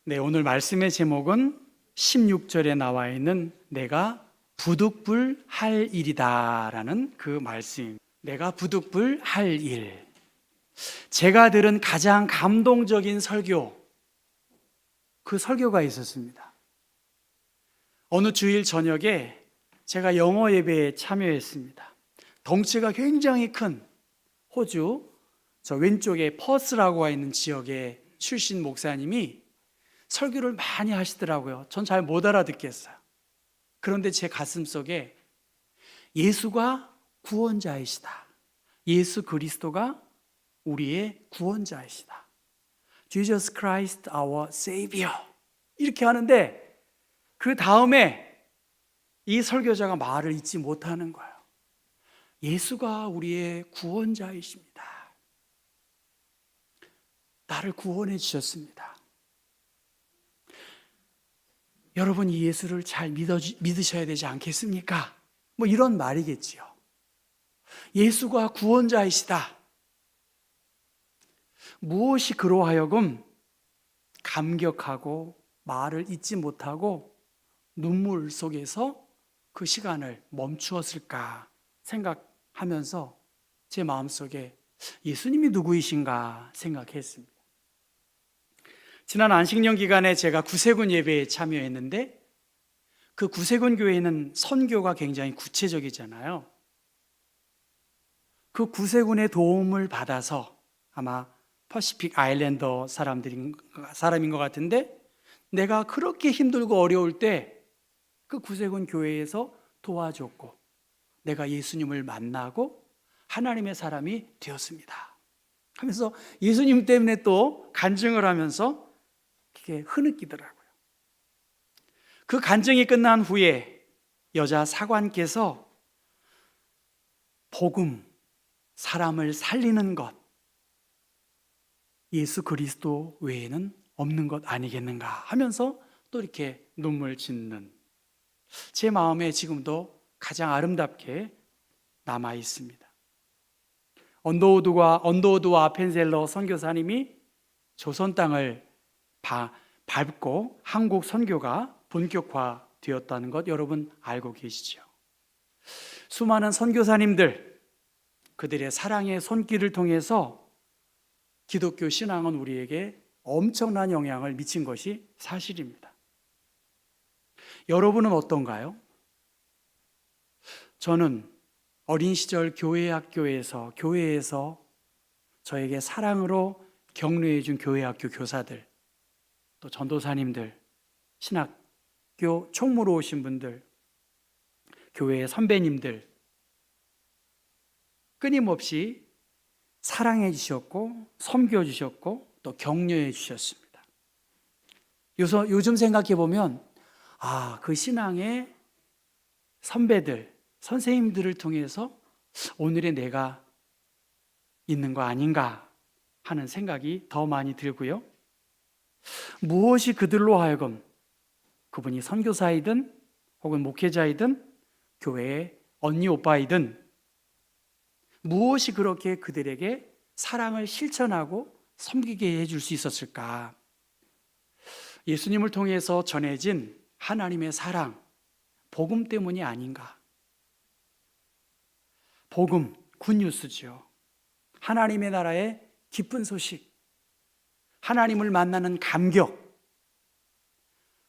네, 오늘 말씀의 제목은 16절에 나와 있는 내가 부득불 할 일이다라는 그 말씀. 내가 부득불 할 일. 제가 들은 가장 감동적인 설교, 그 설교가 있었습니다. 어느 주일 저녁에 제가 영어 예배에 참여했습니다. 덩치가 굉장히 큰 호주 저 왼쪽에 퍼스라고 있는 지역의 출신 목사님이 설교를 많이 하시더라고요. 전 잘 못 알아듣겠어요. 그런데 제 가슴 속에 예수가 구원자이시다. 예수 그리스도가 우리의 구원자이시다. Jesus Christ our Savior. 이렇게 하는데 그 다음에 이 설교자가 말을 잊지 못하는 거예요. 예수가 우리의 구원자이십니다. 나를 구원해 주셨습니다. 여러분 이 예수를 잘 믿으셔야 되지 않겠습니까? 뭐 이런 말이겠지요. 예수가 구원자이시다. 무엇이 그로 하여금 감격하고 말을 잊지 못하고 눈물 속에서 그 시간을 멈추었을까 생각하면서 제 마음속에 예수님이 누구이신가 생각했습니다. 지난 안식년 기간에 제가 구세군 예배에 참여했는데 그 구세군 교회는 선교가 굉장히 구체적이잖아요. 그 구세군의 도움을 받아서 아마 퍼시픽 아일랜더 사람인 것 같은데 내가 그렇게 힘들고 어려울 때 그 구세군 교회에서 도와줬고 내가 예수님을 만나고 하나님의 사람이 되었습니다 하면서 예수님 때문에 또 간증을 하면서 이렇게 흐느끼더라고요. 그 간증이 끝난 후에 여자 사관께서 복음, 사람을 살리는 것, 예수 그리스도 외에는 없는 것 아니겠는가 하면서 또 이렇게 눈물 짓는 제 마음에 지금도 가장 아름답게 남아 있습니다. 언더우드와 펜셀러 선교사님이 조선 땅을 밟고 한국 선교가 본격화되었다는 것 여러분 알고 계시죠? 수많은 선교사님들, 그들의 사랑의 손길을 통해서 기독교 신앙은 우리에게 엄청난 영향을 미친 것이 사실입니다. 여러분은 어떤가요? 저는 어린 시절 교회에서 저에게 사랑으로 격려해 준 교회학교 교사들, 또 전도사님들, 신학교 총무로 오신 분들, 교회의 선배님들 끊임없이 사랑해 주셨고 섬겨 주셨고 또 격려해 주셨습니다. 요즘 생각해 보면 그 신앙의 선배들, 선생님들을 통해서 오늘의 내가 있는 거 아닌가 하는 생각이 더 많이 들고요. 무엇이 그들로 하여금 그분이 선교사이든 혹은 목회자이든 교회의 언니 오빠이든 무엇이 그렇게 그들에게 사랑을 실천하고 섬기게 해줄 수 있었을까? 예수님을 통해서 전해진 하나님의 사랑, 복음 때문이 아닌가? 복음, 굿뉴스죠. 하나님의 나라의 기쁜 소식, 하나님을 만나는 감격,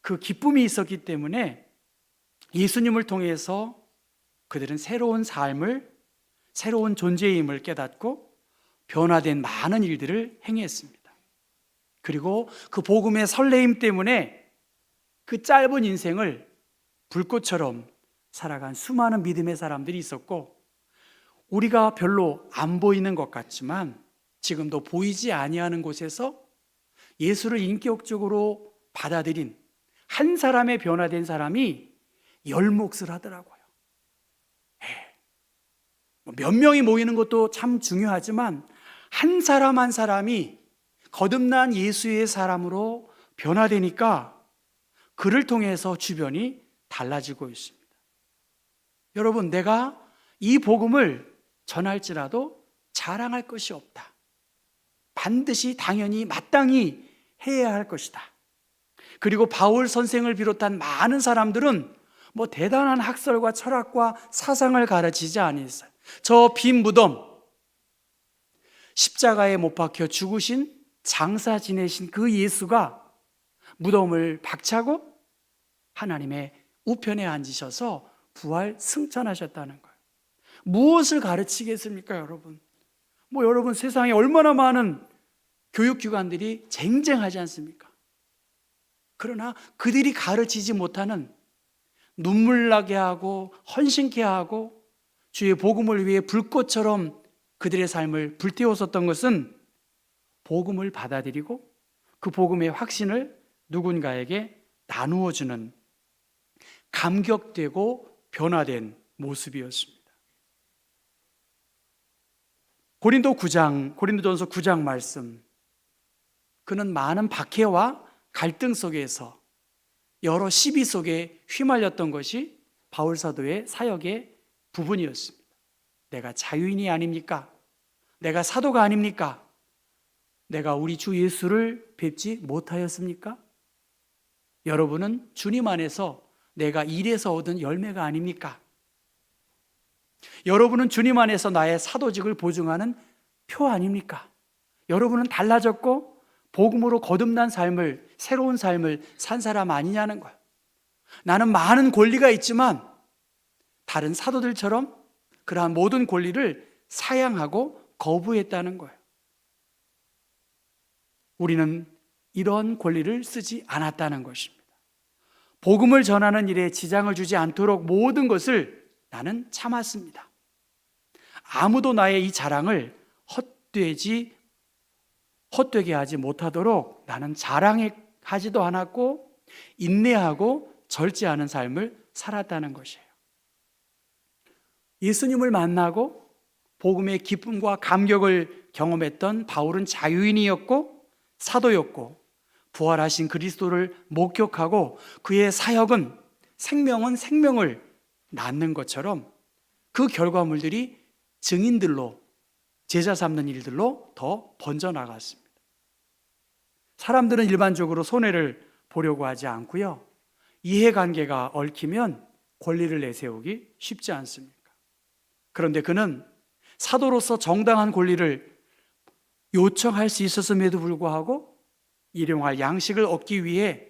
그 기쁨이 있었기 때문에 예수님을 통해서 그들은 새로운 삶을, 새로운 존재임을 깨닫고 변화된 많은 일들을 행했습니다. 그리고 그 복음의 설레임 때문에 그 짧은 인생을 불꽃처럼 살아간 수많은 믿음의 사람들이 있었고 우리가 별로 안 보이는 것 같지만 지금도 보이지 아니하는 곳에서 예수를 인격적으로 받아들인 한 사람의 변화된 사람이 열 몫을 하더라고요. 몇 명이 모이는 것도 참 중요하지만 한 사람 한 사람이 거듭난 예수의 사람으로 변화되니까 그를 통해서 주변이 달라지고 있습니다. 여러분, 내가 이 복음을 전할지라도 자랑할 것이 없다. 반드시 당연히 마땅히 해야 할 것이다. 그리고 바울 선생을 비롯한 많은 사람들은 뭐 대단한 학설과 철학과 사상을 가르치지 아니했어요. 저 빈 무덤, 십자가에 못 박혀 죽으신 장사 지내신 그 예수가 무덤을 박차고 하나님의 우편에 앉으셔서 부활 승천하셨다는 거예요. 무엇을 가르치겠습니까, 여러분? 뭐 여러분, 세상에 얼마나 많은 교육기관들이 쟁쟁하지 않습니까? 그러나 그들이 가르치지 못하는, 눈물 나게 하고 헌신케 하고 주의 복음을 위해 불꽃처럼 그들의 삶을 불태웠었던 것은 복음을 받아들이고 그 복음의 확신을 누군가에게 나누어 주는 감격되고 변화된 모습이었습니다. 고린도전서 9장 말씀. 그는 많은 박해와 갈등 속에서 여러 시비 속에 휘말렸던 것이 바울 사도의 사역의 부분이었습니다. 내가 자유인이 아닙니까? 내가 사도가 아닙니까? 내가 우리 주 예수를 뵙지 못하였습니까? 여러분은 주님 안에서 내가 일해서 얻은 열매가 아닙니까? 여러분은 주님 안에서 나의 사도직을 보증하는 표 아닙니까? 여러분은 달라졌고 복음으로 거듭난 삶을, 새로운 삶을 산 사람 아니냐는 거예요. 나는 많은 권리가 있지만 다른 사도들처럼 그러한 모든 권리를 사양하고 거부했다는 거예요. 우리는 이런 권리를 쓰지 않았다는 것입니다. 복음을 전하는 일에 지장을 주지 않도록 모든 것을 나는 참았습니다. 아무도 나의 이 자랑을 헛되게 하지 못하도록 나는 자랑하지도 않았고 인내하고 절제하는 삶을 살았다는 것이에요. 예수님을 만나고 복음의 기쁨과 감격을 경험했던 바울은 자유인이었고 사도였고 부활하신 그리스도를 목격하고 그의 사역은 생명은 생명을 낳는 것처럼 그 결과물들이 증인들로, 제자 삼는 일들로 더 번져나갔습니다. 사람들은 일반적으로 손해를 보려고 하지 않고요, 이해관계가 얽히면 권리를 내세우기 쉽지 않습니까? 그런데 그는 사도로서 정당한 권리를 요청할 수 있었음에도 불구하고 일용할 양식을 얻기 위해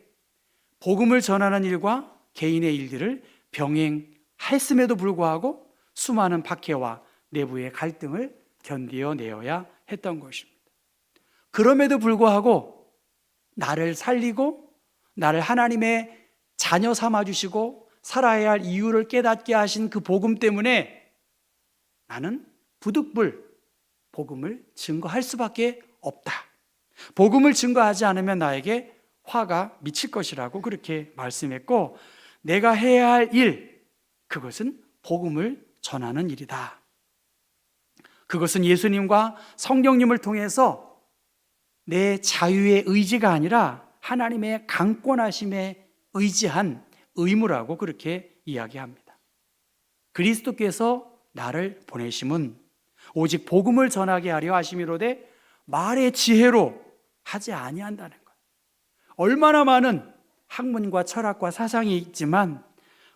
복음을 전하는 일과 개인의 일들을 병행했음에도 불구하고 수많은 박해와 내부의 갈등을 견디어내어야 했던 것입니다. 그럼에도 불구하고 나를 살리고 나를 하나님의 자녀 삼아주시고 살아야 할 이유를 깨닫게 하신 그 복음 때문에 나는 부득불 복음을 증거할 수밖에 없다. 복음을 증거하지 않으면 나에게 화가 미칠 것이라고 그렇게 말씀했고, 내가 해야 할 일, 그것은 복음을 전하는 일이다. 그것은 예수님과 성령님을 통해서 내 자유의 의지가 아니라 하나님의 강권하심에 의지한 의무라고 그렇게 이야기합니다. 그리스도께서 나를 보내심은 오직 복음을 전하게 하려 하심이로되 말의 지혜로 하지 아니한다는 거예요. 얼마나 많은 학문과 철학과 사상이 있지만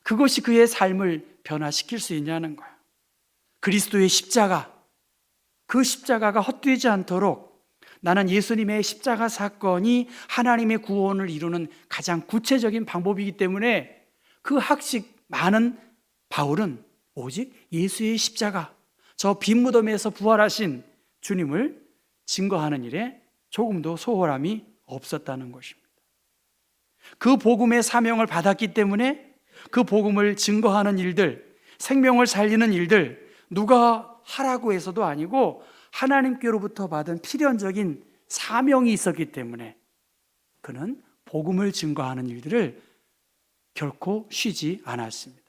그것이 그의 삶을 변화시킬 수 있냐는 거예요. 그리스도의 십자가, 그 십자가가 헛되지 않도록 나는 예수님의 십자가 사건이 하나님의 구원을 이루는 가장 구체적인 방법이기 때문에 그 학식 많은 바울은 오직 예수의 십자가, 저 빈 무덤에서 부활하신 주님을 증거하는 일에 조금도 소홀함이 없었다는 것입니다. 그 복음의 사명을 받았기 때문에 그 복음을 증거하는 일들, 생명을 살리는 일들, 누가 하라고 해서도 아니고 하나님께로부터 받은 필연적인 사명이 있었기 때문에 그는 복음을 증거하는 일들을 결코 쉬지 않았습니다.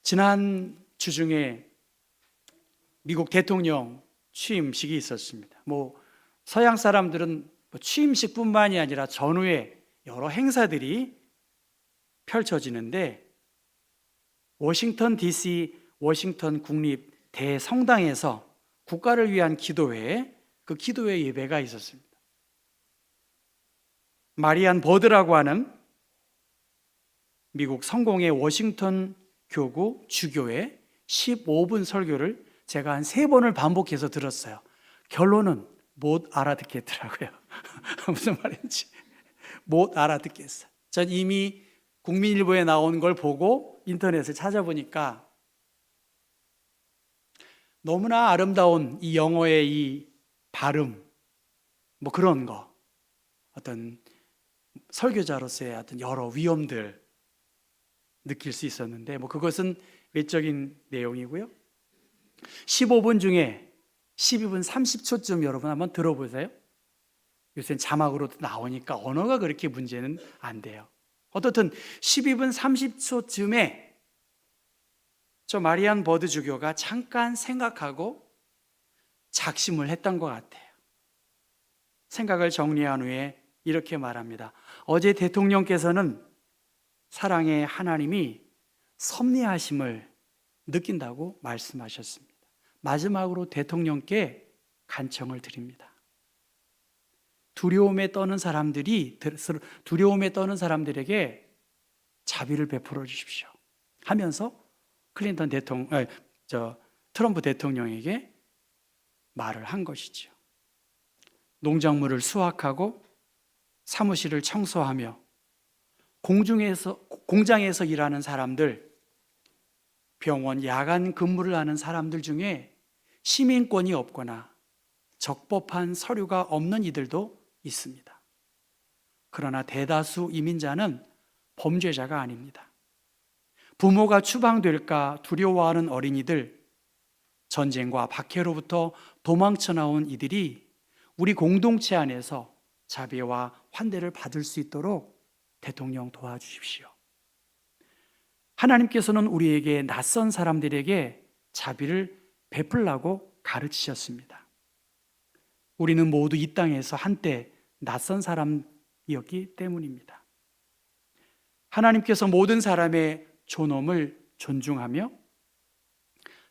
지난 주 중에 미국 대통령 취임식이 있었습니다. 서양 사람들은 취임식뿐만이 아니라 전후에 여러 행사들이 펼쳐지는데, 워싱턴 DC 워싱턴 국립 대성당에서 국가를 위한 기도회, 그 기도회 예배가 있었습니다. 마리안 버드라고 하는 미국 성공의 워싱턴 교구 주교의 15분 설교를 제가 한 3번을 반복해서 들었어요. 결론은 못 알아듣겠더라고요. 무슨 말인지 못 알아듣겠어요. 전 이미 국민일보에 나온 걸 보고 인터넷을 찾아보니까 너무나 아름다운 이 영어의 이 발음, 뭐 그런 거, 어떤 설교자로서의 어떤 여러 위험들 느낄 수 있었는데, 뭐 그것은 외적인 내용이고요. 15분 중에 12분 30초쯤 여러분 한번 들어보세요. 요새 자막으로도 나오니까 언어가 그렇게 문제는 안 돼요. 어떻든 12분 30초쯤에 저 마리안 버드 주교가 잠깐 생각하고 작심을 했던 것 같아요. 생각을 정리한 후에 이렇게 말합니다. 어제 대통령께서는 사랑의 하나님이 섭리하심을 느낀다고 말씀하셨습니다. 마지막으로 대통령께 간청을 드립니다. 두려움에 떠는 사람들에게 자비를 베풀어 주십시오 하면서 트럼프 대통령에게 말을 한 것이죠. 농작물을 수확하고 사무실을 청소하며 공장에서 일하는 사람들, 병원 야간 근무를 하는 사람들 중에 시민권이 없거나 적법한 서류가 없는 이들도 있습니다. 그러나 대다수 이민자는 범죄자가 아닙니다. 부모가 추방될까 두려워하는 어린이들, 전쟁과 박해로부터 도망쳐 나온 이들이 우리 공동체 안에서 자비와 환대를 받을 수 있도록 대통령 도와주십시오. 하나님께서는 우리에게 낯선 사람들에게 자비를 베풀라고 가르치셨습니다. 우리는 모두 이 땅에서 한때 낯선 사람이었기 때문입니다. 하나님께서 모든 사람의 존엄을 존중하며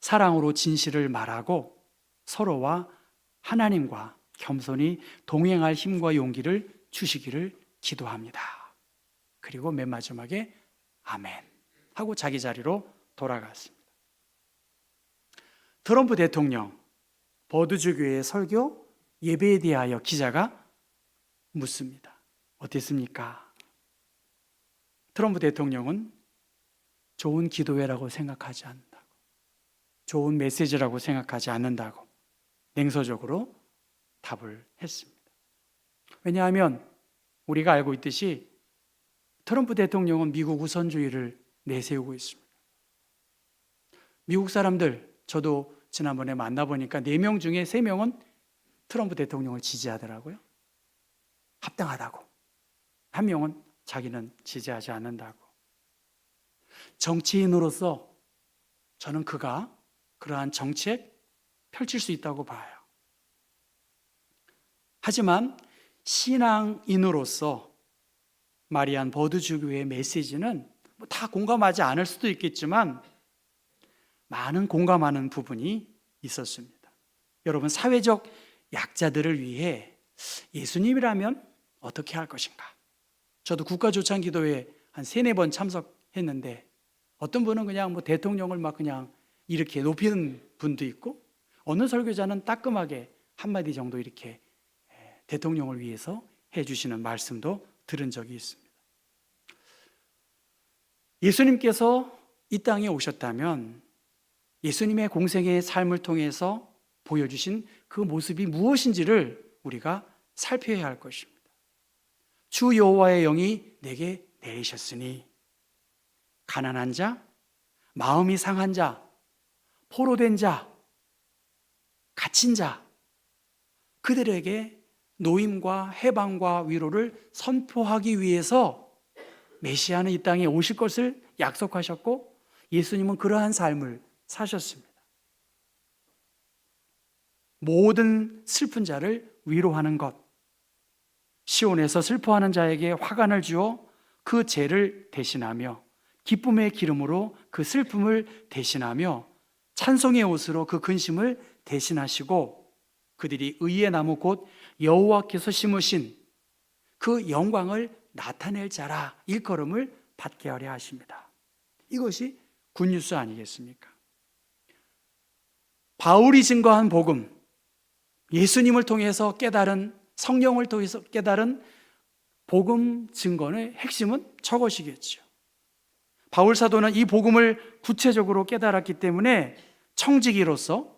사랑으로 진실을 말하고 서로와 하나님과 겸손히 동행할 힘과 용기를 주시기를 기도합니다. 그리고 맨 마지막에 아멘 하고 자기 자리로 돌아갔습니다. 트럼프 대통령 버드주 교회의 설교 예배에 대하여 기자가 묻습니다. 어땠습니까? 트럼프 대통령은 좋은 기도회라고 생각하지 않는다고, 좋은 메시지라고 생각하지 않는다고 냉소적으로 답을 했습니다. 왜냐하면 우리가 알고 있듯이 트럼프 대통령은 미국 우선주의를 내세우고 있습니다. 미국 사람들, 저도 지난번에 만나보니까 4명 중에 3명은 트럼프 대통령을 지지하더라고요. 합당하다고. 1명은 자기는 지지하지 않는다고. 정치인으로서 저는 그가 그러한 정책 펼칠 수 있다고 봐요. 하지만 신앙인으로서 마리안 버드주 교회의 메시지는 다 공감하지 않을 수도 있겠지만 많은 공감하는 부분이 있었습니다. 여러분, 사회적 약자들을 위해 예수님이라면 어떻게 할 것인가? 저도 국가조창기도회에 한 3-4번 참석했는데 어떤 분은 그냥 대통령을 막 그냥 이렇게 높이는 분도 있고, 어느 설교자는 따끔하게 한마디 정도 이렇게 대통령을 위해서 해주시는 말씀도 들은 적이 있습니다. 예수님께서 이 땅에 오셨다면 예수님의 공생의 삶을 통해서 보여주신 그 모습이 무엇인지를 우리가 살펴야 할 것입니다. 주 여호와의 영이 내게 내리셨으니 가난한 자, 마음이 상한 자, 포로된 자, 갇힌 자, 그들에게 노임과 해방과 위로를 선포하기 위해서 메시아는 이 땅에 오실 것을 약속하셨고 예수님은 그러한 삶을 사셨습니다. 모든 슬픈 자를 위로하는 것, 시온에서 슬퍼하는 자에게 화관을 주어 그 죄를 대신하며 기쁨의 기름으로 그 슬픔을 대신하며 찬송의 옷으로 그 근심을 대신하시고 그들이 의의 나무 곧 여호와께서 심으신 그 영광을 나타낼 자라 일컬음을 받게 하려 하십니다. 이것이 굿뉴스 아니겠습니까? 바울이 증거한 복음, 예수님을 통해서 깨달은, 성령을 통해서 깨달은 복음 증거의 핵심은 저것이겠죠. 바울 사도는 이 복음을 구체적으로 깨달았기 때문에 청지기로서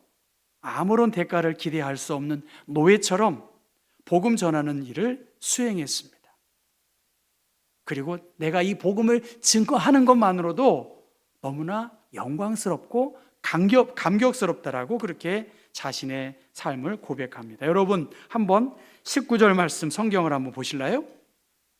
아무런 대가를 기대할 수 없는 노예처럼 복음 전하는 일을 수행했습니다. 그리고 내가 이 복음을 증거하는 것만으로도 너무나 영광스럽고 감격스럽다라고 그렇게 자신의 삶을 고백합니다. 여러분, 한번 19절 말씀 성경을 한번 보실래요?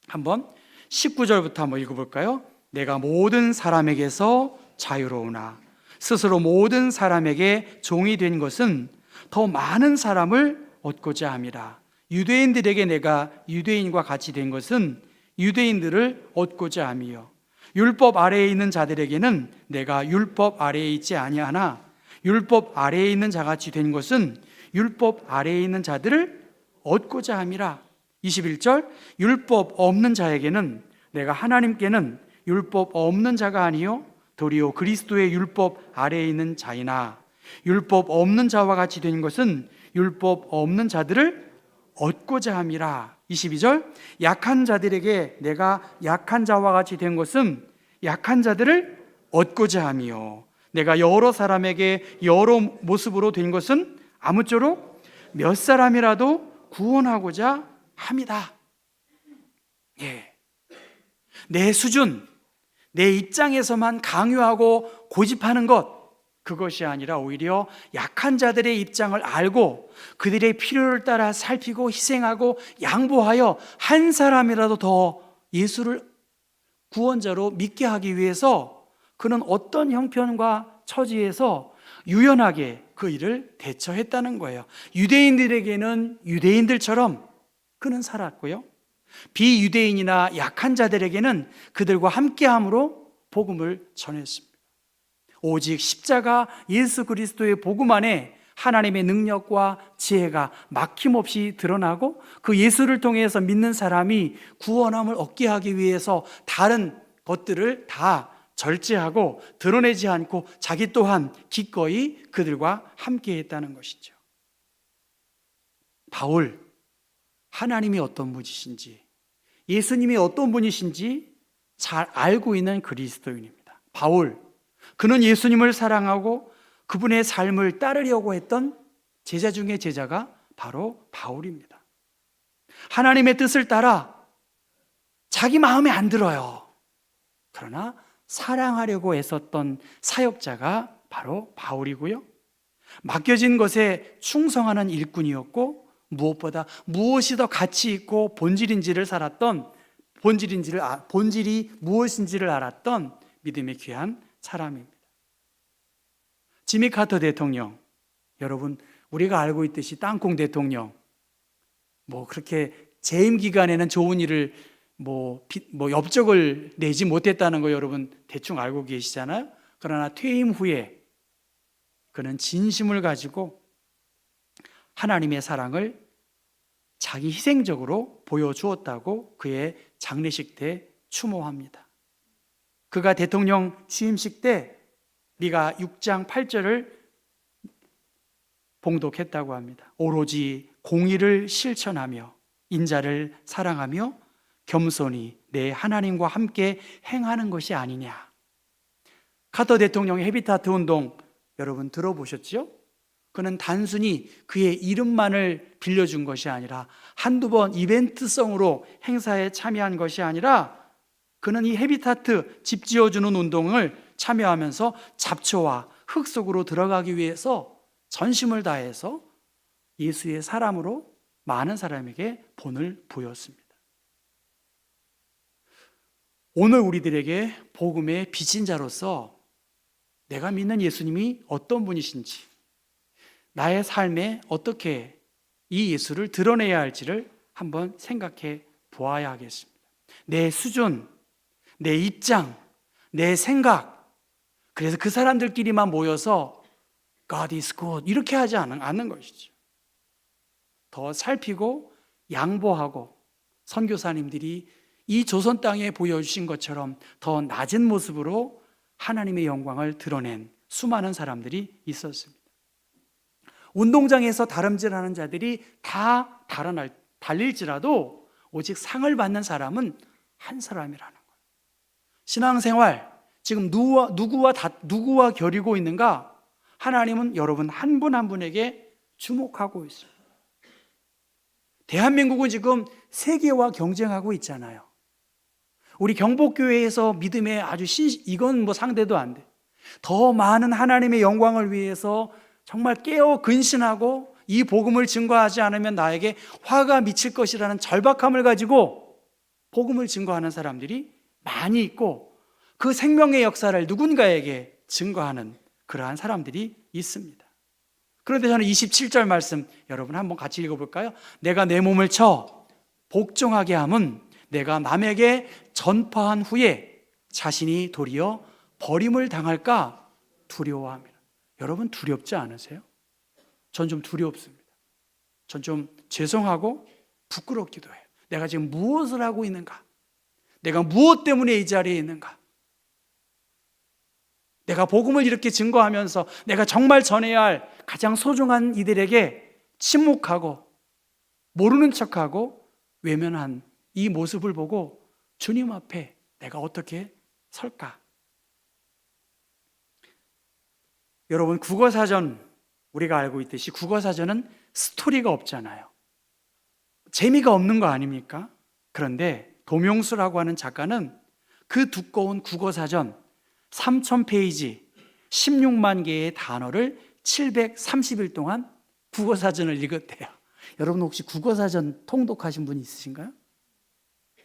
한번 19절부터 한번 읽어볼까요? 내가 모든 사람에게서 자유로우나 스스로 모든 사람에게 종이 된 것은 더 많은 사람을 얻고자 함이라. 유대인들에게 내가 유대인과 같이 된 것은 유대인들을 얻고자 함이요, 율법 아래에 있는 자들에게는 내가 율법 아래에 있지 아니하나 율법 아래에 있는 자같이 된 것은 율법 아래에 있는 자들을 얻고자 함이라. 21절, 율법 없는 자에게는 내가 하나님께는 율법 없는 자가 아니요 도리어 그리스도의 율법 아래에 있는 자이나 율법 없는 자와 같이 된 것은 율법 없는 자들을 얻고자 함이라. 22절, 약한 자들에게 내가 약한 자와 같이 된 것은 약한 자들을 얻고자 함이요 내가 여러 사람에게 여러 모습으로 된 것은 아무쪼록 몇 사람이라도 구원하고자 함이다. 예. 내 수준, 내 입장에서만 강요하고 고집하는 것, 그것이 아니라 오히려 약한 자들의 입장을 알고 그들의 필요를 따라 살피고 희생하고 양보하여 한 사람이라도 더 예수를 구원자로 믿게 하기 위해서 그는 어떤 형편과 처지에서 유연하게 그 일을 대처했다는 거예요. 유대인들에게는 유대인들처럼 그는 살았고요, 비유대인이나 약한 자들에게는 그들과 함께함으로 복음을 전했습니다. 오직 십자가 예수 그리스도의 복음 안에 하나님의 능력과 지혜가 막힘없이 드러나고 그 예수를 통해서 믿는 사람이 구원함을 얻게 하기 위해서 다른 것들을 다 절제하고 드러내지 않고 자기 또한 기꺼이 그들과 함께 했다는 것이죠. 바울, 하나님이 어떤 분이신지, 예수님이 어떤 분이신지 잘 알고 있는 그리스도인입니다. 바울, 그는 예수님을 사랑하고 그분의 삶을 따르려고 했던 제자 중에 제자가 바로 바울입니다. 하나님의 뜻을 따라 자기 마음에 안 들어요. 그러나 사랑하려고 애썼던 사역자가 바로 바울이고요, 맡겨진 것에 충성하는 일꾼이었고 무엇보다 무엇이 더 가치 있고 본질이 무엇인지를 알았던 믿음의 귀한 사람입니다. 지미 카터 대통령, 여러분 우리가 알고 있듯이 땅콩 대통령, 그렇게 재임 기간에는 좋은 일을 엽적을 내지 못했다는 거 여러분 대충 알고 계시잖아요. 그러나 퇴임 후에 그는 진심을 가지고 하나님의 사랑을 자기 희생적으로 보여주었다고 그의 장례식 때 추모합니다. 그가 대통령 취임식 때 미가 6장 8절을 봉독했다고 합니다. 오로지 공의를 실천하며 인자를 사랑하며 겸손히 내 하나님과 함께 행하는 것이 아니냐. 카터 대통령의 헤비타트 운동 여러분 들어보셨죠? 그는 단순히 그의 이름만을 빌려준 것이 아니라 한두 번 이벤트성으로 행사에 참여한 것이 아니라 그는 이 헤비타트 집 지어주는 운동을 참여하면서 잡초와 흙 속으로 들어가기 위해서 전심을 다해서 예수의 사람으로 많은 사람에게 본을 보였습니다. 오늘 우리들에게 복음의 빚진 자로서 내가 믿는 예수님이 어떤 분이신지, 나의 삶에 어떻게 이 예수를 드러내야 할지를 한번 생각해 보아야 하겠습니다. 내 수준, 내 입장, 내 생각, 그래서 그 사람들끼리만 모여서 God is good 이렇게 하지 않는 것이죠. 더 살피고 양보하고 선교사님들이 이 조선 땅에 보여주신 것처럼 더 낮은 모습으로 하나님의 영광을 드러낸 수많은 사람들이 있었습니다. 운동장에서 다름질하는 자들이 다 달릴지라도 오직 상을 받는 사람은 한 사람이라는 거예요. 신앙생활, 지금 누구와 겨루고 있는가? 하나님은 여러분 한 분 한 분에게 주목하고 있습니다. 대한민국은 지금 세계와 경쟁하고 있잖아요. 우리 경복교회에서 믿음의 아주 이건 뭐 상대도 안 돼. 더 많은 하나님의 영광을 위해서 정말 깨어 근신하고 이 복음을 증거하지 않으면 나에게 화가 미칠 것이라는 절박함을 가지고 복음을 증거하는 사람들이 많이 있고, 그 생명의 역사를 누군가에게 증거하는 그러한 사람들이 있습니다. 그런데 저는 27절 말씀 여러분 한번 같이 읽어볼까요? 내가 내 몸을 쳐 복종하게 함은 내가 남에게 전파한 후에 자신이 도리어 버림을 당할까 두려워합니다. 여러분 두렵지 않으세요? 전 좀 두렵습니다. 전 좀 죄송하고 부끄럽기도 해요. 내가 지금 무엇을 하고 있는가? 내가 무엇 때문에 이 자리에 있는가? 내가 복음을 이렇게 증거하면서 내가 정말 전해야 할 가장 소중한 이들에게 침묵하고 모르는 척하고 외면한 이 모습을 보고 주님 앞에 내가 어떻게 설까? 여러분, 국어사전, 우리가 알고 있듯이 국어사전은 스토리가 없잖아요. 재미가 없는 거 아닙니까? 그런데 도명수라고 하는 작가는 그 두꺼운 국어사전 3,000페이지 16만 개의 단어를 730일 동안 국어사전을 읽었대요. 여러분 혹시 국어사전 통독하신 분이 있으신가요?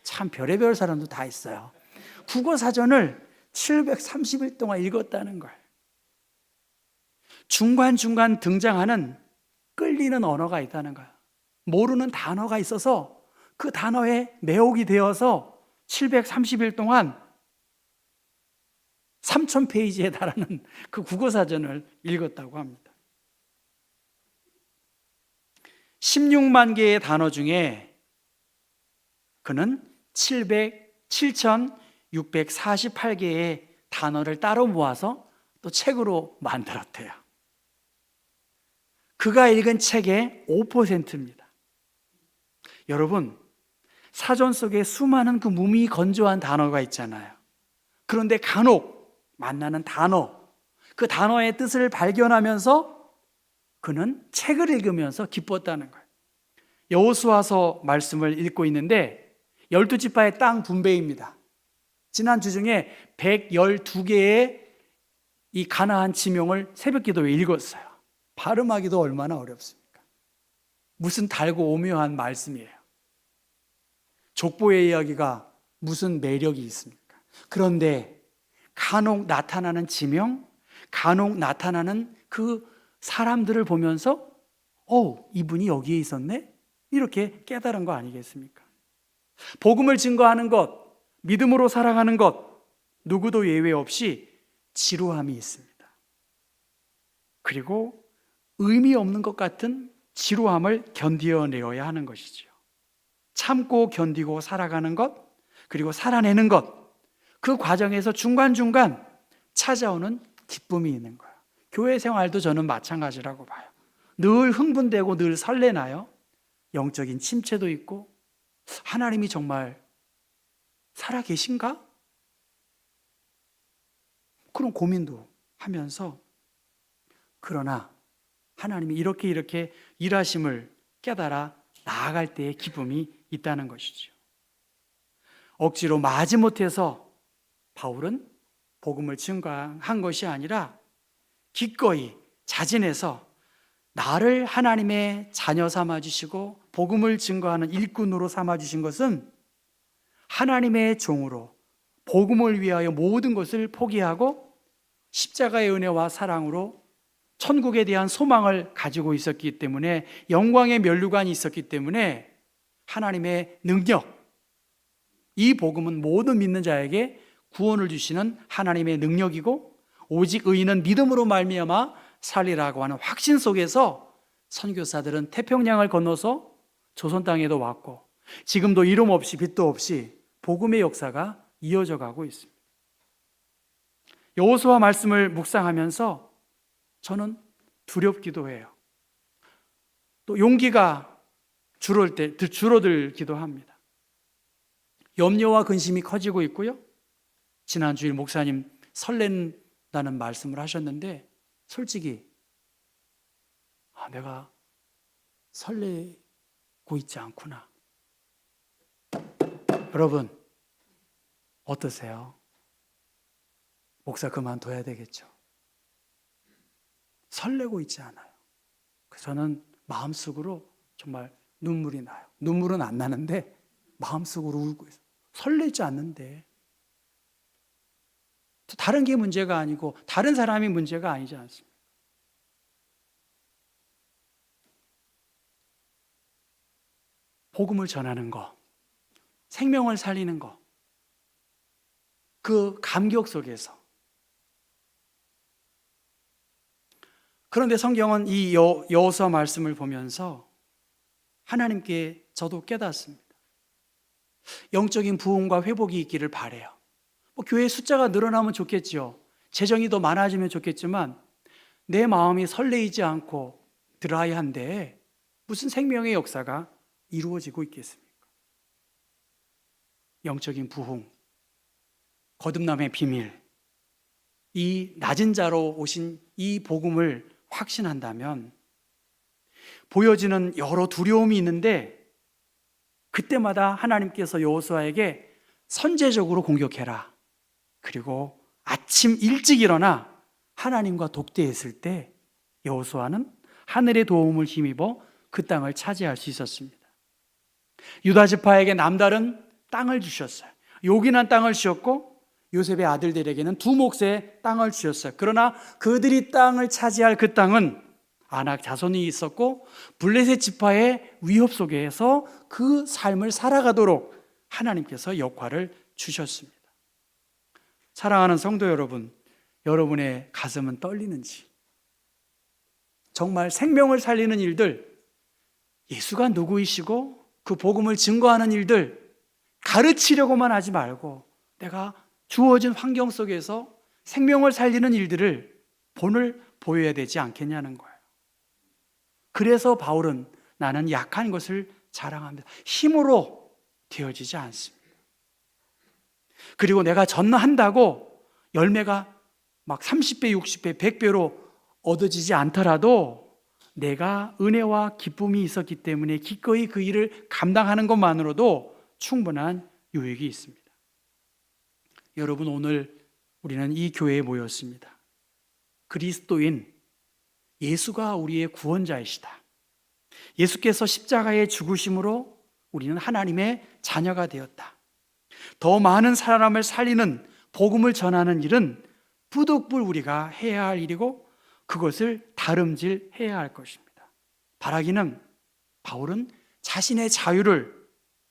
참 별의별 사람도 다 있어요. 국어사전을 730일 동안 읽었다는 걸. 중간중간 등장하는 끌리는 언어가 있다는 거예요. 모르는 단어가 있어서 그 단어에 매혹이 되어서 730일 동안 3,000페이지에 달하는 그 국어사전을 읽었다고 합니다. 16만 개의 단어 중에 그는 7,648개의 단어를 따로 모아서 또 책으로 만들었대요. 그가 읽은 책의 5%입니다. 여러분, 사전 속에 수많은 그 무미건조한 단어가 있잖아요. 그런데 간혹 만나는 단어, 그 단어의 뜻을 발견하면서 그는 책을 읽으면서 기뻤다는 거예요. 여호수아서 말씀을 읽고 있는데 12지파의 땅 분배입니다. 지난주 중에 112개의 이 가나안 지명을 새벽기도에 읽었어요. 발음하기도 얼마나 어렵습니까? 무슨 달고 오묘한 말씀이에요. 족보의 이야기가 무슨 매력이 있습니까? 그런데 간혹 나타나는 지명, 간혹 나타나는 그 사람들을 보면서 이분이 여기에 있었네? 이렇게 깨달은 거 아니겠습니까? 복음을 증거하는 것, 믿음으로 살아가는 것, 누구도 예외 없이 지루함이 있습니다. 그리고 의미 없는 것 같은 지루함을 견디어내어야 하는 것이죠. 참고 견디고 살아가는 것, 그리고 살아내는 것, 그 과정에서 중간중간 찾아오는 기쁨이 있는 거예요. 교회 생활도 저는 마찬가지라고 봐요. 늘 흥분되고 늘 설레나요? 영적인 침체도 있고, 하나님이 정말 살아계신가? 그런 고민도 하면서, 그러나 하나님이 이렇게 일하심을 깨달아 나아갈 때의 기쁨이 있다는 것이죠. 억지로 마지못해서 바울은 복음을 증거한 것이 아니라 기꺼이 자진해서 나를 하나님의 자녀 삼아주시고 복음을 증거하는 일꾼으로 삼아주신 것은 하나님의 종으로 복음을 위하여 모든 것을 포기하고 십자가의 은혜와 사랑으로 천국에 대한 소망을 가지고 있었기 때문에, 영광의 면류관이 있었기 때문에 하나님의 능력, 이 복음은 모든 믿는 자에게 구원을 주시는 하나님의 능력이고, 오직 의인은 믿음으로 말미암아 살리라고 하는 확신 속에서 선교사들은 태평양을 건너서 조선 땅에도 왔고, 지금도 이름 없이 빛도 없이 복음의 역사가 이어져 가고 있습니다. 여호수아 말씀을 묵상하면서 저는 두렵기도 해요. 또 용기가 줄어들기도 합니다. 염려와 근심이 커지고 있고요. 지난 주일 목사님 설렌다는 말씀을 하셨는데 솔직히 내가 설레고 있지 않구나. 여러분 어떠세요? 목사 그만둬야 되겠죠. 설레고 있지 않아요. 저는 마음속으로 정말 눈물이 나요. 눈물은 안 나는데 마음속으로 울고 있어요. 설레지 않는데. 다른 게 문제가 아니고 다른 사람이 문제가 아니지 않습니까? 복음을 전하는 거, 생명을 살리는 거, 그 감격 속에서. 그런데 성경은 이 여호수아 말씀을 보면서 하나님께 저도 깨닫습니다. 영적인 부흥과 회복이 있기를 바라요. 교회 숫자가 늘어나면 좋겠죠. 재정이 더 많아지면 좋겠지만 내 마음이 설레이지 않고 드라이한데 무슨 생명의 역사가 이루어지고 있겠습니까? 영적인 부흥, 거듭남의 비밀, 이 낮은 자로 오신 이 복음을 확신한다면 보여지는 여러 두려움이 있는데 그때마다 하나님께서 여호수아에게 선제적으로 공격해라. 그리고 아침 일찍 일어나 하나님과 독대했을 때 여호수아는 하늘의 도움을 힘입어 그 땅을 차지할 수 있었습니다. 유다 지파에게 남다른 땅을 주셨어요. 요긴한 땅을 주셨고 요셉의 아들들에게는 두 몫의 땅을 주셨어요. 그러나 그들이 땅을 차지할 그 땅은 아낙 자손이 있었고 블레셋 지파의 위협 속에서 그 삶을 살아가도록 하나님께서 역할을 주셨습니다. 사랑하는 성도 여러분, 여러분의 가슴은 떨리는지, 정말 생명을 살리는 일들, 예수가 누구이시고 그 복음을 증거하는 일들 가르치려고만 하지 말고 내가 주어진 환경 속에서 생명을 살리는 일들을 본을 보여야 되지 않겠냐는 거예요. 그래서 바울은 나는 약한 것을 자랑합니다. 힘으로 되어지지 않습니다. 그리고 내가 전한다고 열매가 막 30배, 60배, 100배로 얻어지지 않더라도 내가 은혜와 기쁨이 있었기 때문에 기꺼이 그 일을 감당하는 것만으로도 충분한 유익이 있습니다. 여러분, 오늘 우리는 이 교회에 모였습니다. 그리스도인 예수가 우리의 구원자이시다. 예수께서 십자가의 죽으심으로 우리는 하나님의 자녀가 되었다. 더 많은 사람을 살리는 복음을 전하는 일은 부득불 우리가 해야 할 일이고 그것을 다름질해야 할 것입니다. 바라기는 바울은 자신의 자유를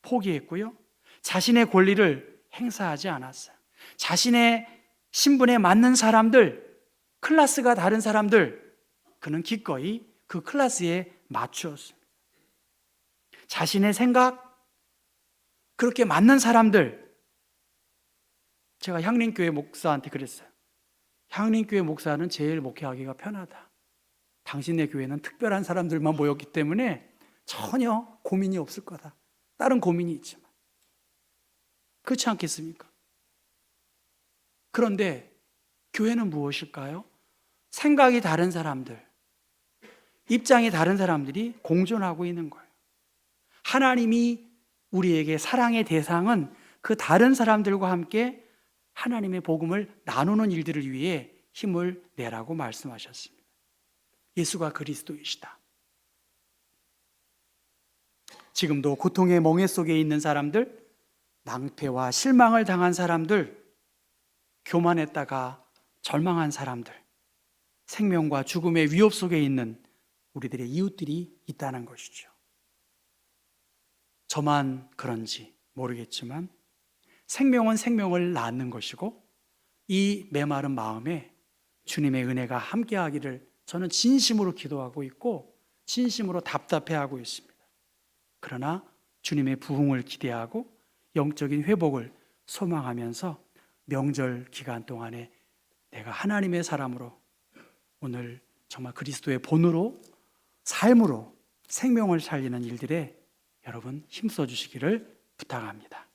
포기했고요. 자신의 권리를 행사하지 않았어요. 자신의 신분에 맞는 사람들, 클래스가 다른 사람들, 그는 기꺼이 그 클래스에 맞추었습니다. 자신의 생각, 그렇게 맞는 사람들, 제가 향림교회 목사한테 그랬어요. 향림교회 목사는 제일 목회하기가 편하다. 당신네 교회는 특별한 사람들만 모였기 때문에 전혀 고민이 없을 거다. 다른 고민이 있지만. 그렇지 않겠습니까? 그런데 교회는 무엇일까요? 생각이 다른 사람들, 입장이 다른 사람들이 공존하고 있는 거예요. 하나님이 우리에게 사랑의 대상은 그 다른 사람들과 함께 하나님의 복음을 나누는 일들을 위해 힘을 내라고 말씀하셨습니다. 예수가 그리스도이시다. 지금도 고통의 멍에 속에 있는 사람들, 낭패와 실망을 당한 사람들, 교만했다가 절망한 사람들, 생명과 죽음의 위협 속에 있는 우리들의 이웃들이 있다는 것이죠. 저만 그런지 모르겠지만 생명은 생명을 낳는 것이고 이 메마른 마음에 주님의 은혜가 함께하기를 저는 진심으로 기도하고 있고 진심으로 답답해하고 있습니다. 그러나 주님의 부흥을 기대하고 영적인 회복을 소망하면서 명절 기간 동안에 내가 하나님의 사람으로 오늘 정말 그리스도의 본으로 삶으로 생명을 살리는 일들에 여러분 힘써 주시기를 부탁합니다.